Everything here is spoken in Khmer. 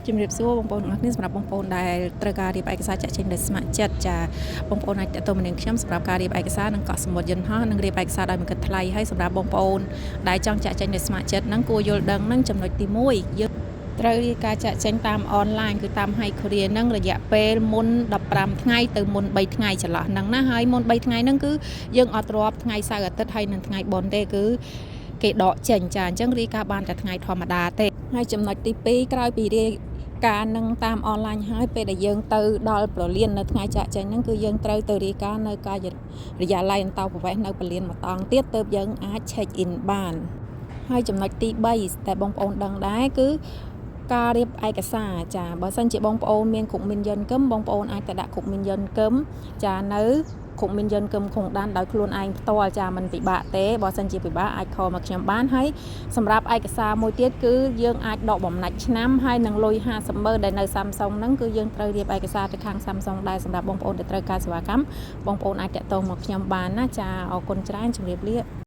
ជំរាបសួរបងប្អូនទាំងអស់គ្នាសម្រាប់បងប្អូនដែលត្រូវការរៀបឯកសារចាក់ចេញដោយស្ម័គ្រចិត្តចាបងប្អូនអាចទាក់ទងមកនឹងខ្ញុំសម្រាប់ការរៀបឯកសារនិងកក់សំបុត្រយន្តហោះនិងរៀបឯកសារដោយមិនគិតថ្លៃហើយសម្រាប់បងប្អូនដែលចង់ចាក់ចេញដោយស្ម័គ្រចិត្តហ្នឹងគួរយល់ដឹងនឹងចំណុចទី1យើងត្រូវរៀបការចាក់ចេញតាមអនឡាញគឺតាម Hi Korea ហ្នឹងរយៈពេលមុន15ថ្ងៃទៅមុន3ថ្ងៃចន្លោះហ្នឹងណាហើយមុន3ថ្ងៃហ្នឹងគឺយើងអត់រាប់ថ្ងៃសៅរ៍អាទិត្យហើយនិងថ្ងៃបុណ្យទេគឺគេដកចេញចាអញ្ចឹងរៀបការបានតែថ្ងៃធម្មតាទេហើយចំណុចទី2ក្រោយពីរៀបការនឹងតាមអនឡាញហើយពេលដែលយើងទៅដល់ប្រលាននៅថ្ងៃចាក់ចេញហ្នឹងគឺយើងត្រូវទៅរៀបការនៅការិយាល័យអន្តោប្រវេសន៍នៅប្រលានម្ដងទៀតទើបយើងអាច check in បានហើយចំណុចទី3តែបងប្អូនដឹងដែរគឺការរៀបឯកសារចាបើសិនជាបងប្អូនមានគុកមានយន្តគឹមបងប្អូនអាចទៅដាក់គុកមានយន្តគឹមចានៅគុកមានយន្តគឹមខុងដានដោយខ្លួនឯងផ្ទាល់ចាមិនពិបាកទេបើសិនជាពិបាកអាចខលមកខ្ញុំបានហើយសម្រាប់ឯកសារមួយទៀតគឺយើងអាចដកបំណាច់ឆ្នាំហើយនឹងលុយ50,000ដែលនៅ Samsung ហ្នឹងគឺយើងត្រូវរៀបឯកសារទៅខាង Samsung ដែរសម្រាប់បងប្អូនដែលត្រូវការសេវាកម្មបងប្អូនអាចតាក់ទងមកខ្ញុំបានណាចាអរគុណច្រើនជម្រាបលា